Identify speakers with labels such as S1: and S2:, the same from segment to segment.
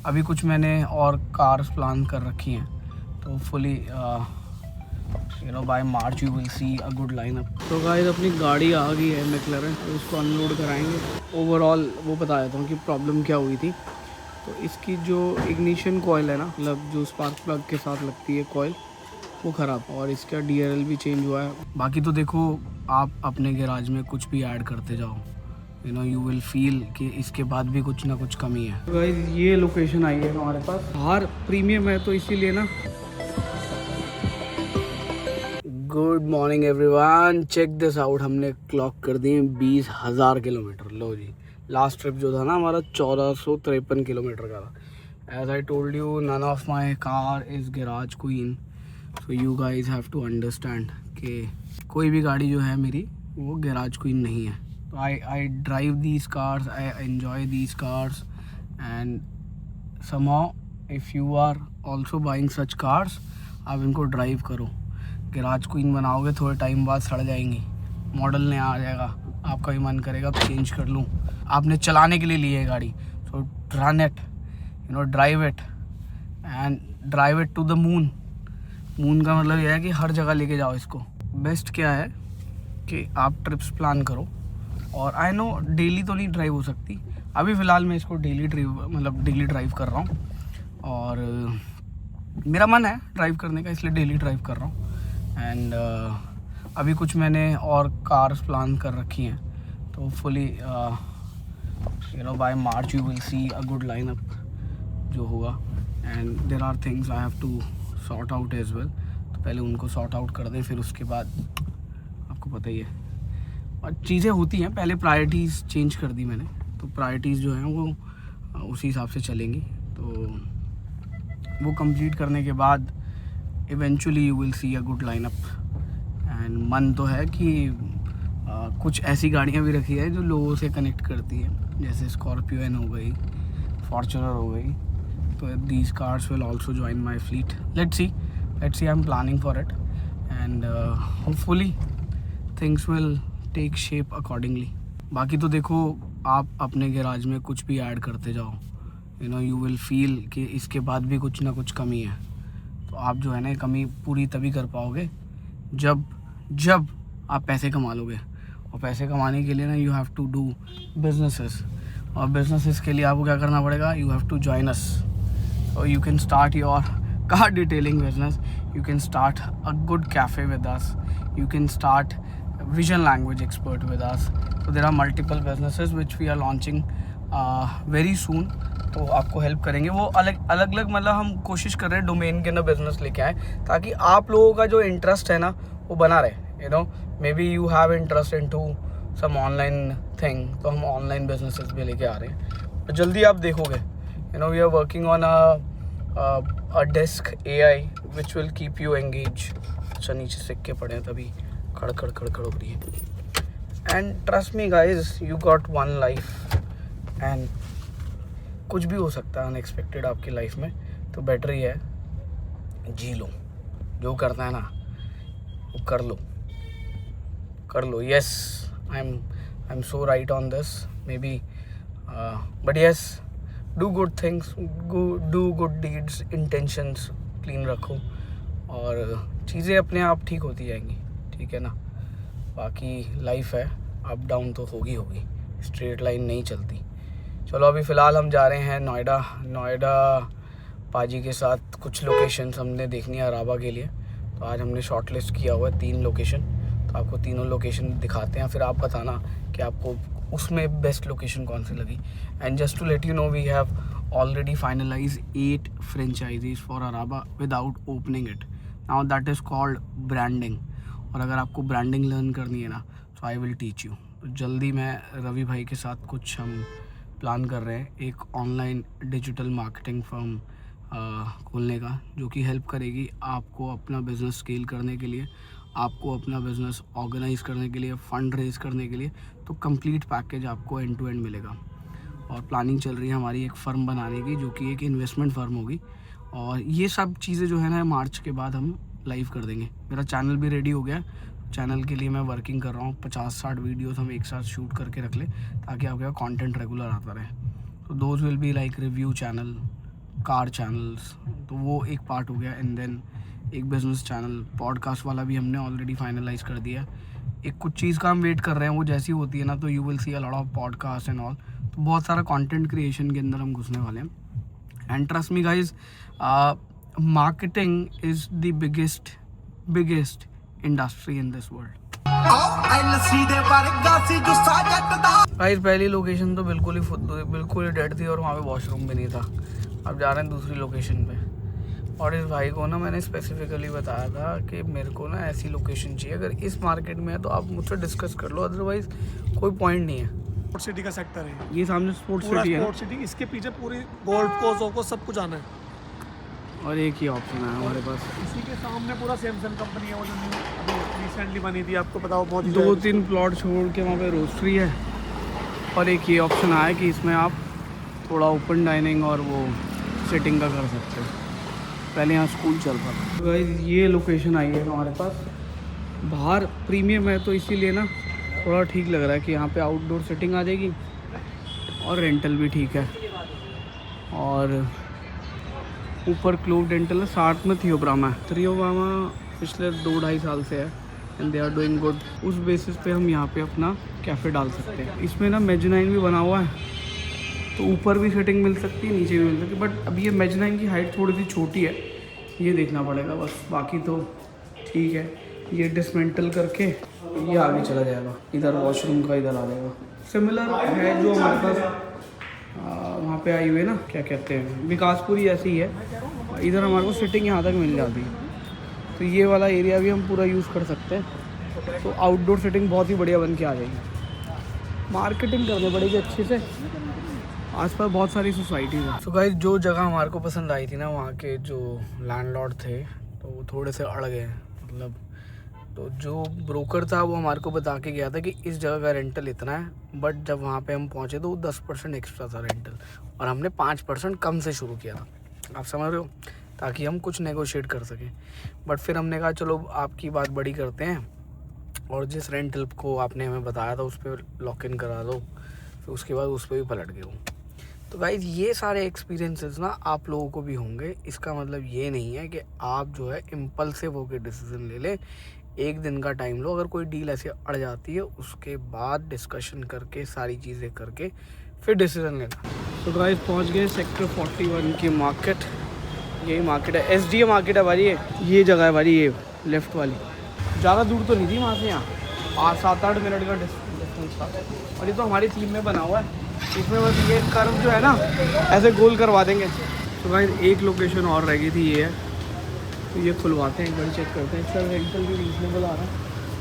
S1: अभी कुछ मैंने और कार्स प्लान कर रखी हैं, तो fully by March you will see a good lineup. तो गाइस अपनी गाड़ी आ गई है मैक्लेरन, तो इसको अनलोड कराएंगे। ओवरऑल वो बता देता हूँ कि प्रॉब्लम क्या हुई थी। तो इसकी जो इग्निशन कॉइल है ना, मतलब जो स्पार्क प्लग के साथ लगती है कॉइल, वो ख़राब, और इसका DRL भी चेंज हुआ है। बाकी तो देखो, आप अपने गैराज में कुछ भी ऐड करते जाओ, यू विल फील कि इसके बाद भी कुछ ना कुछ कमी है। तो गाइस ये लोकेशन आई है हमारे पास, बाहर प्रीमियम है तो इसीलिए ना। Good morning everyone, check this out. हमने क्लॉक कर दिए 20,000 किलोमीटर। लो जी, लास्ट ट्रिप जो था ना हमारा 1453 किलोमीटर का था। As I told you, none of my car is garage queen, so you guys have to understand कि कोई भी गाड़ी जो है मेरी वो गैराज क्वीन नहीं है। तो I drive these cars, I enjoy these cars, and somehow if you are also buying such cars, आप इनको ड्राइव करो। गैराज क्वीन बनाओगे, थोड़े टाइम बाद सड़ जाएंगी, मॉडल नया आ जाएगा, आपका भी मन करेगा चेंज कर लूँ। आपने चलाने के लिए ली है गाड़ी, so run it, drive it and drive it to the moon. Moon का मतलब यह है कि हर जगह लेके जाओ इसको। बेस्ट क्या है कि आप ट्रिप्स प्लान करो, और आई नो डेली तो नहीं ड्राइव हो सकती। अभी फ़िलहाल मैं इसको डेली ड्राइव कर रहा हूँ, और मेरा मन है ड्राइव करने का, इसलिए डेली ड्राइव कर रहा हूँ। एंड अभी कुछ मैंने और कार्स प्लान कर रखी हैं, तो fully by March you will see a good lineup जो होगा। And there are things I have to sort out as well. तो पहले उनको सॉर्ट आउट कर दें, फिर उसके बाद आपको पता ही है और चीज़ें होती हैं। पहले प्रायोरिटीज़ चेंज कर दी मैंने, तो प्रायोरिटीज़ जो हैं वो उसी हिसाब से चलेंगी। तो वो कंप्लीट करने के बाद eventually you will see a good lineup. And मन तो है कि कुछ ऐसी गाड़ियाँ भी रखी है जो लोगों से कनेक्ट करती है, जैसे स्कॉर्पियो हो गई, फॉर्च्यूनर हो गई। तो these cars will also join my fleet. Let's see I am planning for it, and hopefully things will take shape accordingly. बाकी तो देखो, आप अपने गैराज में कुछ भी ऐड करते जाओ, यू विल फील कि इसके बाद भी कुछ ना कुछ कमी है। तो आप जो है ना, कमी पूरी तभी कर पाओगे जब आप पैसे कमा लोगे। और पैसे कमाने के लिए ना, you have to do businesses, और बिजनेसेस के लिए आपको क्या करना पड़ेगा, you have to join us. और you can start your car detailing business, you can start a good cafe with us, you can start vision language expert with us. So there are multiple businesses which we are launching very soon. तो आपको help करेंगे। वो अलग मतलब हम कोशिश कर रहे हैं डोमेन के ना बिज़नेस लेके आए, ताकि आप लोगों का जो इंटरेस्ट है ना वो बना रहे। Maybe you have interest in to some online thing, तो हम ऑनलाइन बिजनेसेस भी लेके आ रहे हैं। तो जल्दी आप देखोगे, we are working on a desk AI which will keep you engage. अच्छा, नीचे सिक्के पड़े हैं तभी खड़ हो रही है। And trust me guys, you got one life, and कुछ भी हो सकता है अनएक्सपेक्टेड आपकी लाइफ में। तो बेटर ही है जी लो, जो करना है ना वो कर लो। Yes, I am so right on this maybe, but yes, do good things, do good deeds, intentions clean रखो, और चीज़ें अपने आप ठीक होती जाएंगी, ठीक है ना। बाकी लाइफ है, अप डाउन तो होगी, स्ट्रेट लाइन नहीं चलती। चलो, अभी फ़िलहाल हम जा रहे हैं नोएडा पाजी के साथ। कुछ लोकेशंस हमने देखनी है अराबा के लिए, तो आज हमने शॉर्ट लिस्ट किया हुआ है 3 लोकेशन। तो आपको तीनों लोकेशन दिखाते हैं, फिर आप बताना कि आपको उसमें बेस्ट लोकेशन कौन सी लगी। And just to let you know, we have already finalise 8 franchisees for Araba without opening it. Now that is called branding. और अगर आपको ब्रांडिंग लर्न करनी है ना, तो आई विल टीच यू। तो जल्दी मैं रवि भाई के साथ कुछ हम प्लान कर रहे हैं, एक ऑनलाइन डिजिटल मार्केटिंग फर्म खोलने का, जो कि हेल्प करेगी आपको अपना बिज़नेस स्केल करने के लिए, आपको अपना बिज़नेस ऑर्गेनाइज़ करने के लिए, फ़ंड रेज़ करने के लिए। तो कंप्लीट पैकेज आपको एंड टू एंड मिलेगा। और प्लानिंग चल रही है हमारी एक फ़र्म बनाने की, जो कि एक इन्वेस्टमेंट फ़र्म होगी। और ये सब चीज़ें जो है ना, मार्च के बाद हम लाइव कर देंगे। मेरा चैनल भी रेडी हो गया है, चैनल के लिए मैं वर्किंग कर रहा हूँ। 50-60 वीडियोस हम एक साथ शूट करके रख लें, ताकि आपके पास कंटेंट रेगुलर आता रहे। तो those will be like review channel, car channels, तो वो एक पार्ट हो गया। एंड देन एक बिजनेस चैनल, पॉडकास्ट वाला भी हमने ऑलरेडी फाइनलाइज कर दिया। एक कुछ चीज़ का हम वेट कर रहे हैं, वो जैसी होती है ना तो you will see a lot of podcast and all. तो बहुत सारा कंटेंट क्रिएशन के अंदर हम घुसने वाले हैं। And trust me guys, marketing is the biggest industry in this world. Guys पहली लोकेशन तो बिल्कुल ही डेड थी और वहाँ पे वॉशरूम भी नहीं था। अब जा रहे हैं दूसरी लोकेशन पे। और इस भाई को ना मैंने स्पेसिफिकली बताया था कि मेरे को ना ऐसी लोकेशन चाहिए, अगर इस मार्केट में है तो आप मुझसे डिस्कस कर लो, अदरवाइज कोई पॉइंट नहीं है।
S2: स्पोर्ट्स सिटी का सेक्टर है
S1: ये, सामने स्पोर्ट्स सिटी है।
S2: स्पोर्ट्स सिटी, इसके पीछे पूरी गोल्फ कोर्स को सब कुछ आना है।
S1: और एक ही ऑप्शन है हमारे पास।
S2: इसी के सामने पूरा सैमसंग कंपनी है, वो जो अभी रिसेंटली बनी थी, आपको पता हो, बहुत
S1: 2-3 प्लॉट छोड़ के वहाँ पे रोस्ट्री है। और एक ये ऑप्शन आया कि इसमें आप थोड़ा ओपन डाइनिंग और वो सिटिंग का कर सकते हो। पहले यहाँ स्कूल चल रहा था। तो गाइस ये लोकेशन आई है हमारे पास। बाहर प्रीमियम है तो इसीलिए ना थोड़ा ठीक लग रहा है कि यहाँ पे आउटडोर सिटिंग आ जाएगी और रेंटल भी ठीक है। और ऊपर क्लोव डेंटल है, साथ में थियोब्रामा है। थियोब्रामा पिछले 2-2.5 साल से है and they are doing good. उस बेसिस पे हम यहाँ पे अपना कैफ़े डाल सकते हैं। इसमें ना मेजनाइन भी बना हुआ है, तो ऊपर भी सेटिंग मिल सकती है, नीचे भी मिल सकती है। बट अभी ये मेजनाइन की हाइट थोड़ी सी छोटी है, ये देखना पड़ेगा बस। बाकी तो ठीक है। ये डिसमेंटल करके ये आगे चला जाएगा, इधर वॉशरूम का इधर आ जाएगा। सिमिलर है जो हमारे पास वहाँ पे आई हुई है ना, क्या कहते हैं, विकासपुरी ऐसी ही है। इधर हमारे को सिटिंग यहाँ तक मिल जाती है, तो ये वाला एरिया भी हम पूरा यूज़ कर सकते हैं। तो आउटडोर सिटिंग बहुत ही बढ़िया बन के आ जाएगी। मार्केटिंग करनी पड़ेगी अच्छे से। आसपास बहुत सारी सोसाइटीज़ हैं। तो गाइस जो जगह हमारे को पसंद आई थी ना, वहाँ के जो लैंडलॉर्ड थे तो वो थोड़े से अड़ गए, मतलब तो जो ब्रोकर था वो हमारे को बता के गया था कि इस जगह का रेंटल इतना है, बट जब वहाँ पे हम पहुँचे तो वो 10% एक्स्ट्रा था रेंटल, और हमने 5% कम से शुरू किया था। आप समझ रहे हो, ताकि हम कुछ नेगोशिएट कर सकें। बट फिर हमने कहा चलो आपकी बात बड़ी करते हैं, और जिस रेंटल को आपने हमें बताया था उस पर लॉक इन करा दो। फिर उसके बाद उस पर भी पलट गए हूँ। तो गाइज़ ये सारे एक्सपीरियंसेस ना आप लोगों को भी होंगे। इसका मतलब ये नहीं है कि आप जो है इम्पल्सिव होकर डिसीज़न ले लें। एक दिन का टाइम लो, अगर कोई डील ऐसे अड़ जाती है उसके बाद डिस्कशन करके सारी चीज़ें करके फिर डिसीज़न लेना। तो गाइस पहुंच गए सेक्टर 41 की मार्केट। यही मार्केट है, SDA मार्केट है भाई। ये जगह है भाई, ये लेफ़्ट वाली। ज़्यादा दूर तो नहीं थी वहाँ से, यहाँ 7-8 मिनट का डिस्टेंस था। और ये तो हमारी थीम में बना हुआ है, इसमें बस ये कर्व जो है ना ऐसे गोल करवा देंगे। तो गाइस एक लोकेशन और रह गई थी, ये है, तो ये खुलवाते हैं, एक बार चेक करते हैं। इसका रेंटल भी रीजनेबल आ रहा है,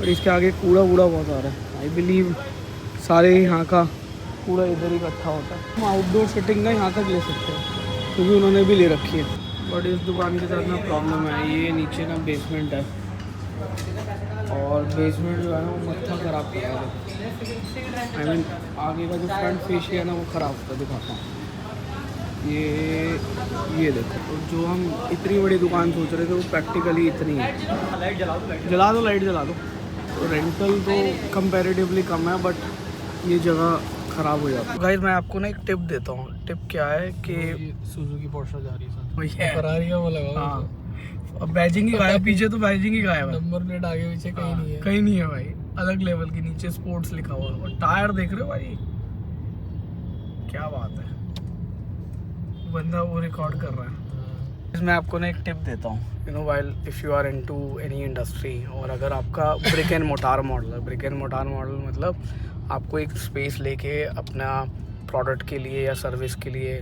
S1: और इसके आगे कूड़ा बहुत आ रहा है। आई बिलीव सारे यहाँ का कूड़ा इधर ही इकट्ठा होता है। हम आउटडोर सेटिंग ना यहाँ तक ले सकते हैं, क्योंकि उन्होंने भी ले रखी है। बट इस दुकान के साथ ना प्रॉब्लम है, ये नीचे ना बेसमेंट है, और बेसमेंट जो है ना वो मत्था ख़राब कर रहा है। आई मीन आगे का जो फ्रंट फेशिया है ना वो ख़राब होता, दिखाता हूँ। ये देखो, तो जो हम इतनी बड़ी दुकान सोच रहे थे वो प्रैक्टिकली इतनी है। लाइट जला दो। तो रेंटल तो कंपैरेटिवली कम है, बट ये जगह ख़राब हो जाती है। गाइस मैं आपको ना एक टिप देता हूँ। टिप क्या है कि
S2: सुजुकी पोर्शा जा रही है,
S1: फरारी का वो लगा। हाँ, अब बैजिंग ही गायब, पीछे तो बैजिंग ही गायब है, नंबर प्लेट आगे पीछे कहीं नहीं है भाई। अलग लेवल के नीचे स्पोर्ट्स लिखा हुआ है, और टायर देख रहे हो भाई, क्या बात है। बंदा वो रिकॉर्ड कर रहा है। मैं आपको ना एक टिप देता हूँ, you know, while if you are into any industry, और अगर आपका ब्रिक एंड मोटार मॉडल मतलब आपको एक स्पेस लेके अपना प्रोडक्ट के लिए या सर्विस के लिए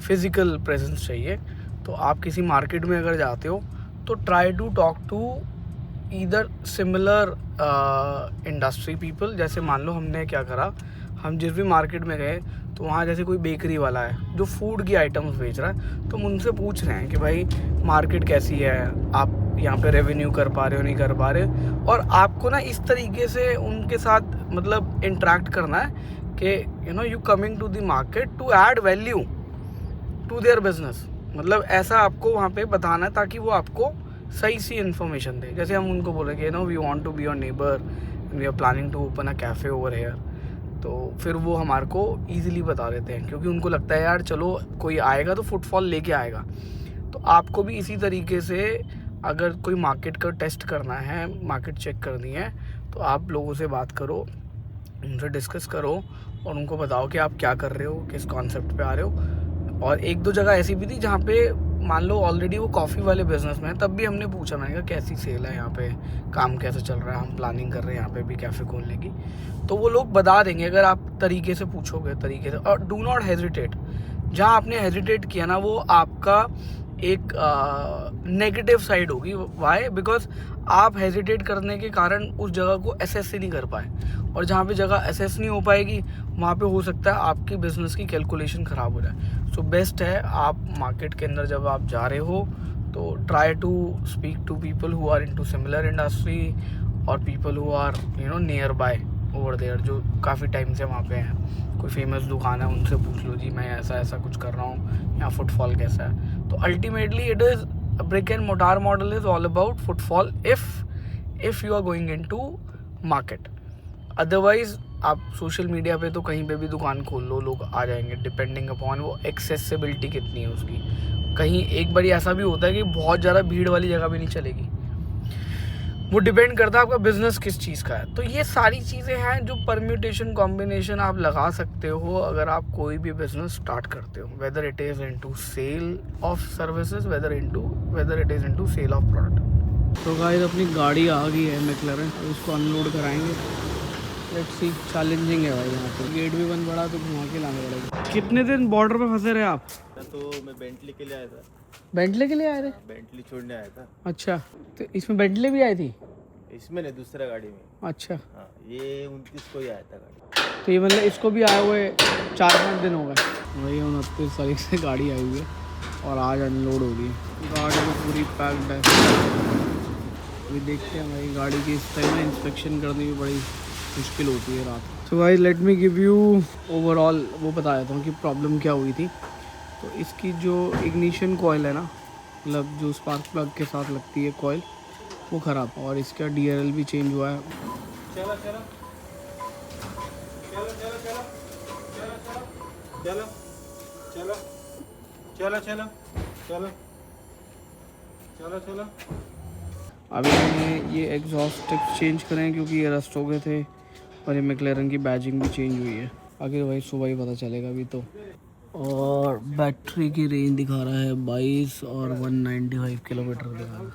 S1: फिज़िकल प्रेजेंस चाहिए, तो आप किसी मार्केट में अगर जाते हो तो try to talk to either similar industry people. जैसे मान लो हमने क्या करा, हम जिस भी मार्केट में गए तो वहाँ जैसे कोई बेकरी वाला है जो फूड की आइटम्स बेच रहा है, तो हम उनसे पूछ रहे हैं कि भाई मार्केट कैसी है, आप यहाँ पे रेवेन्यू कर पा रहे हो नहीं कर पा रहे। और आपको ना इस तरीके से उनके साथ मतलब इंटरेक्ट करना है कि you know you coming to the market to add value to their business. मतलब ऐसा आपको वहाँ पे बताना है ताकि वो आपको सही सी इन्फॉर्मेशन दे। जैसे हम उनको बोले कि no we want to be your neighbour, we are planning to open a cafe over here, तो फिर वो हमारे को ईज़िली बता देते हैं, क्योंकि उनको लगता है यार चलो कोई आएगा तो फुटफॉल लेके आएगा। तो आपको भी इसी तरीके से अगर कोई मार्केट का टेस्ट करना है, मार्केट चेक करनी है, तो आप लोगों से बात करो, उनसे डिस्कस करो और उनको बताओ कि आप क्या कर रहे हो, किस कॉन्सेप्ट पे आ रहे हो। और एक दो जगह ऐसी भी थी जहाँ पे मान लो ऑलरेडी वो कॉफ़ी वाले बिजनेस में है, तब भी हमने पूछा, मैंने कहा कैसी सेल है यहाँ पे, काम कैसे चल रहा है, हम प्लानिंग कर रहे हैं यहाँ पे भी कैफ़े खोलने की। तो वो लोग बता देंगे अगर आप तरीके से पूछोगे, तरीके से। और डू नॉट हेजिटेट, जहाँ आपने हेजिटेट किया ना वो आपका एक नेगेटिव साइड होगी। वाई? बिकॉज आप हेजिटेट करने के कारण उस जगह को असेस ही नहीं कर पाए, और जहाँ पे जगह असेस नहीं हो पाएगी वहाँ पे हो सकता है आपकी बिज़नेस की कैलकुलेशन ख़राब हो जाए। सो बेस्ट है आप मार्केट के अंदर जब आप जा रहे हो तो try to speak to people who are into similar industry और people who are nearby over there, जो काफ़ी टाइम से वहाँ पे हैं। कोई फेमस दुकान है उनसे पूछ लो जी मैं ऐसा ऐसा कुछ कर रहा हूँ, यहाँ फुटफॉल कैसा है। तो ultimately it is brick and mortar model is all about footfall if you are going into market. Otherwise आप सोशल मीडिया पे तो कहीं पे भी दुकान खोल लो, लोग आ जाएंगे, डिपेंडिंग अपॉन वो एक्सेसिबिलिटी कितनी है उसकी। कहीं एक बार ऐसा भी होता है कि बहुत ज़्यादा भीड़ वाली जगह भी नहीं चलेगी, वो डिपेंड करता है आपका बिजनेस किस चीज़ का है। तो ये सारी चीज़ें हैं जो परम्यूटेशन कॉम्बिनेशन आप लगा सकते हो अगर आप कोई भी बिजनेस स्टार्ट करते हो, whether it is into sale of services, whether it is into sale of product. तो गाइस अपनी गाड़ी आ गई है मैक्लेरन, अब इसको अनलोड कराएंगे। लेट्स सी, चैलेंजिंग है भाई, यहाँ पे गेट भी बंद पड़ा तो घुमा के लाने पड़ेगा। कितने दिन बॉर्डर पे फंसे रहे आप?
S3: तो मैं बेंटली के लिए आया था।
S1: बेंटले के लिए आए थे?
S3: बेंटली छोड़ने आया था।
S1: अच्छा, तो इसमें बेंटले भी आई थी?
S3: इसमें नहीं, दूसरा गाड़ी में।
S1: अच्छा,
S3: हाँ, ये 29 को ही आया था गाड़ी।
S1: तो ये मतलब इसको भी आए हुए 4-5 दिन हो गए। वही 29 तारीख से गाड़ी आई हुई है और आज अनलोड हो गई है। गाड़ी तो पूरी पैक्ड है। अभी देखते हैं भाई, गाड़ी की इस टाइम में इंस्पेक्शन करनी भी बड़ी मुश्किल होती है रात। तो भाई let me give you overall वो बता देता हूँ कि प्रॉब्लम क्या हुई थी। तो इसकी जो इग्निशन कॉइल है ना, मतलब जो स्पार्क प्लग के साथ लगती है कॉइल, वो ख़राब, और इसका DRL भी चेंज हुआ है।
S3: चलो चलो चलो चलो चलो चलो चलो चलो चलो चलो चलो चलो।
S1: अभी मैंने ये एग्जॉस्ट टिप्स चेंज करें क्योंकि ये रस्ट हो गए थे, और ये मैक्लेरन की बैजिंग भी चेंज हुई है। आगे भाई सुबह ही पता चलेगा अभी तो। और बैटरी की रेंज दिखा रहा है 22 और 195 किलोमीटर दिखा रहा है।